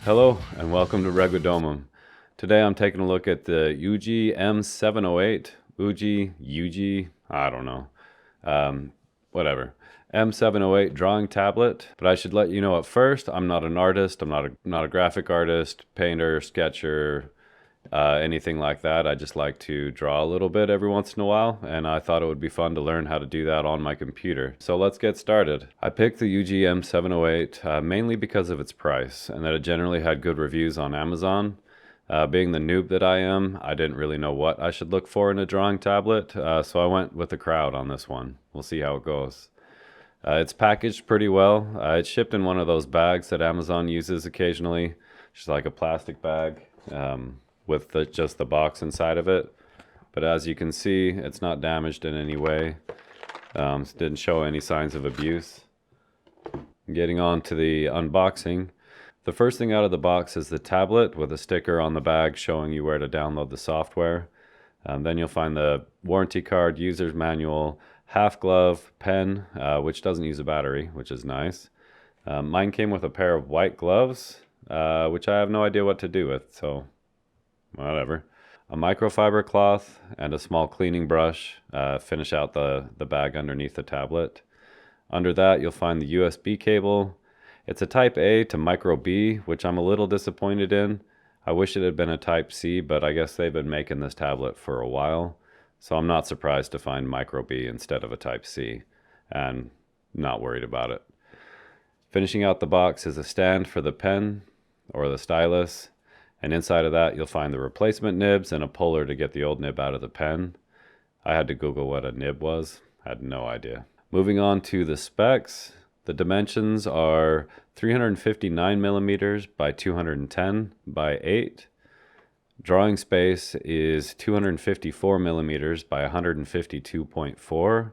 Hello and welcome to Reguadomum. Today I'm taking a look at the Uji M708, Uji, I don't know, whatever. M708 drawing tablet, but I should let you know at first, I'm not an artist, I'm not a graphic artist, painter, sketcher, anything like that. I just like to draw a little bit every once in a while, and I thought it would be fun to learn how to do that on my computer. So let's get started. I picked the Uji M708 mainly because of its price, and that it generally had good reviews on Amazon. Being the noob that I am, I didn't really know what I should look for in a drawing tablet, so I went with the crowd on this one. We'll see how it goes. It's packaged pretty well. It's shipped in one of those bags that Amazon uses occasionally, just like a plastic bag. With just the box inside of it. But as you can see, it's not damaged in any way. Didn't show any signs of abuse. Getting on to the unboxing. The first thing out of the box is the tablet with a sticker on the bag showing you where to download the software. Then you'll find the warranty card, user's manual, half glove, pen, which doesn't use a battery, which is nice. Mine came with a pair of white gloves, which I have no idea what to do with, so whatever. A microfiber cloth and a small cleaning brush finish out the bag underneath the tablet. Under that you'll find the USB cable. It's a type A to micro B, which I'm a little disappointed in. I wish it had been a type C, but I guess they've been making this tablet for a while, so I'm not surprised to find micro B instead of a type C, and not worried about it. Finishing out the box is a stand for the pen or the stylus. And inside of that, you'll find the replacement nibs and a puller to get the old nib out of the pen. I had to Google what a nib was. Had no idea. Moving on to the specs. The dimensions are 359 millimeters by 210 by 8. Drawing space is 254 millimeters by 152.4.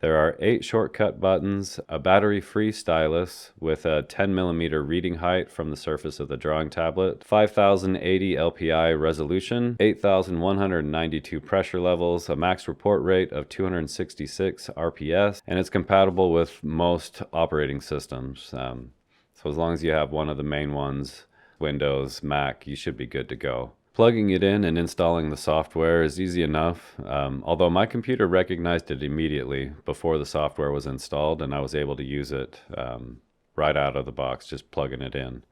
There are 8 shortcut buttons, a battery-free stylus with a 10 millimeter reading height from the surface of the drawing tablet, 5080 LPI resolution, 8192 pressure levels, a max report rate of 266 RPS, and it's compatible with most operating systems. So as long as you have one of the main ones, Windows, Mac, you should be good to go. Plugging it in and installing the software is easy enough, although my computer recognized it immediately before the software was installed, and I was able to use it right out of the box, just plugging it in.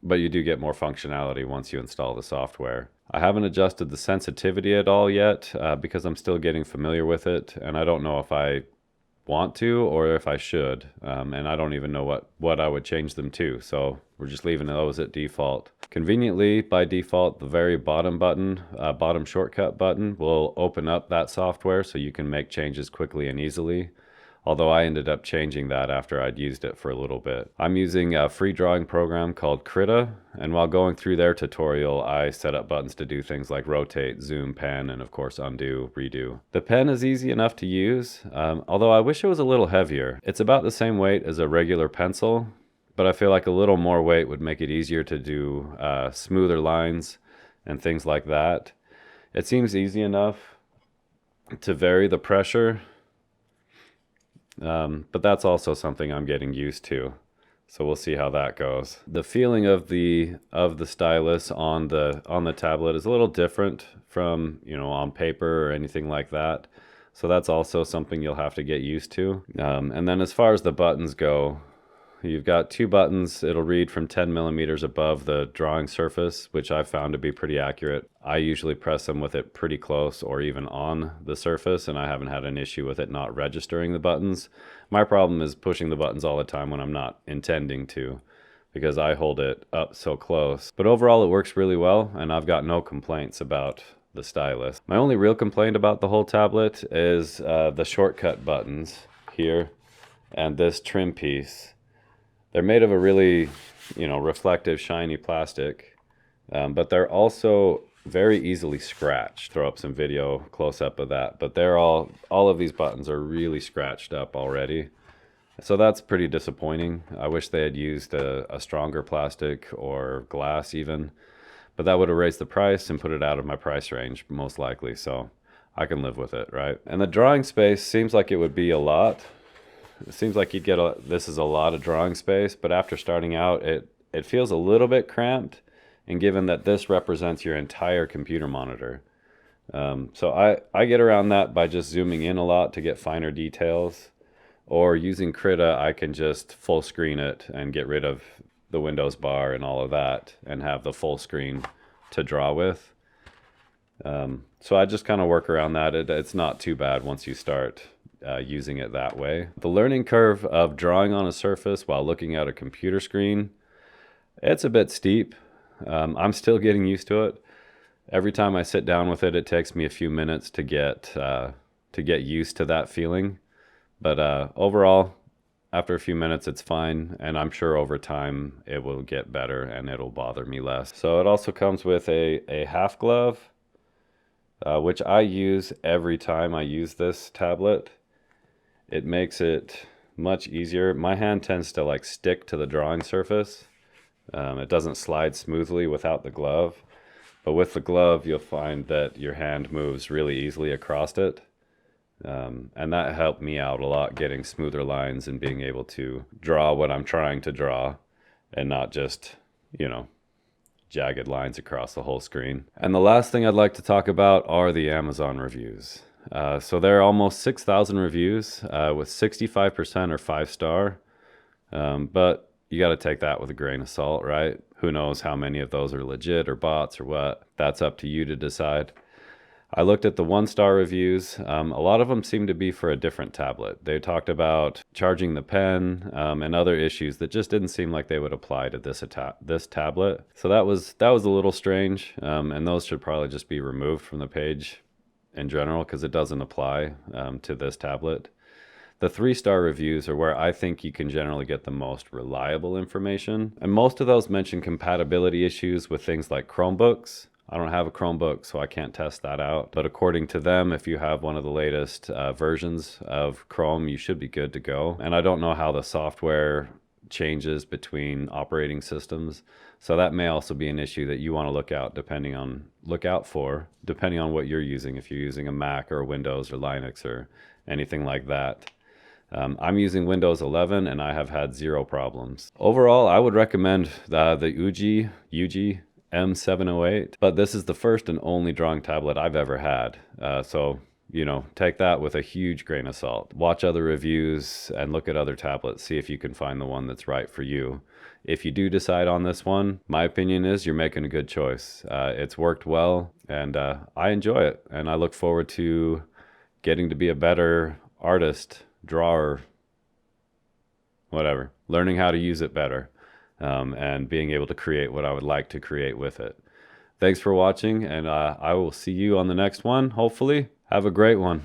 But you do get more functionality once you install the software. I haven't adjusted the sensitivity at all yet because I'm still getting familiar with it, and I don't know if I want to or if I should, and I don't even know what I would change them to, so we're just leaving those at default. Conveniently, by default, the very bottom button, bottom shortcut button, will open up that software so you can make changes quickly and easily, although I ended up changing that after I'd used it for a little bit. I'm using a free drawing program called Krita, and while going through their tutorial, I set up buttons to do things like rotate, zoom, pan, and of course undo, redo. The pen is easy enough to use, although I wish it was a little heavier. It's about the same weight as a regular pencil, but I feel like a little more weight would make it easier to do smoother lines and things like that. It seems easy enough to vary the pressure, but that's also something I'm getting used to. So we'll see how that goes. The feeling of the stylus on the tablet is a little different from, on paper or anything like that. So that's also something you'll have to get used to. And then as far as the buttons go, you've got 2 buttons. It'll read from 10 millimeters above the drawing surface, which I've found to be pretty accurate. I usually press them with it pretty close or even on the surface, and I haven't had an issue with it not registering the buttons. My problem is pushing the buttons all the time when I'm not intending to, because I hold it up so close. But overall it works really well, and I've got no complaints about the stylus. My only real complaint about the whole tablet is the shortcut buttons here and this trim piece. They're made of a really, reflective, shiny plastic, but they're also very easily scratched. Throw up some video close-up of that, but they're all of these buttons are really scratched up already. So that's pretty disappointing. I wish they had used a stronger plastic or glass even, but that would have raised the price and put it out of my price range, most likely, so I can live with it, right? And the drawing space seems like it would be a lot. It seems like you'd get this is a lot of drawing space, but after starting out, it feels a little bit cramped, and given that this represents your entire computer monitor. So I get around that by just zooming in a lot to get finer details, or using Krita, I can just full screen it and get rid of the Windows bar and all of that and have the full screen to draw with. So I just kind of work around that. It's not too bad once you start using it that way. The learning curve of drawing on a surface while looking at a computer screen, it's a bit steep. I'm still getting used to it. Every time I sit down with it, it takes me a few minutes to get used to that feeling. But overall, after a few minutes, it's fine. And I'm sure over time it will get better and it'll bother me less. So it also comes with a half glove, which I use every time I use this tablet. It makes it much easier. My hand tends to like stick to the drawing surface. It doesn't slide smoothly without the glove. But with the glove, you'll find that your hand moves really easily across it. And that helped me out a lot, getting smoother lines and being able to draw what I'm trying to draw and not just, jagged lines across the whole screen. And the last thing I'd like to talk about are the Amazon reviews. So there are almost 6,000 reviews, with 65% are 5-star. But you got to take that with a grain of salt, right? Who knows how many of those are legit or bots or what? That's up to you to decide. I looked at the 1-star reviews. A lot of them seem to be for a different tablet. They talked about charging the pen and other issues that just didn't seem like they would apply to this tablet. So that was a little strange, and those should probably just be removed from the page in general because it doesn't apply to this tablet. The 3-star reviews are where I think you can generally get the most reliable information. And most of those mention compatibility issues with things like Chromebooks. I don't have a Chromebook, so I can't test that out. But according to them, if you have one of the latest versions of Chrome, you should be good to go. And I don't know how the software changes between operating systems. So that may also be an issue that you want to look out for, depending on what you're using. If you're using a Mac or Windows or Linux or anything like that. I'm using Windows 11 and I have had 0 problems. Overall, I would recommend the UGE M708, but this is the first and only drawing tablet I've ever had. So, take that with a huge grain of salt. Watch other reviews and look at other tablets, see if you can find the one that's right for you. If you do decide on this one, my opinion is you're making a good choice. It's worked well and I enjoy it. And I look forward to getting to be a better artist, drawer, whatever, learning how to use it better, and being able to create what I would like to create with it. Thanks for watching, and I will see you on the next one, hopefully. Have a great one.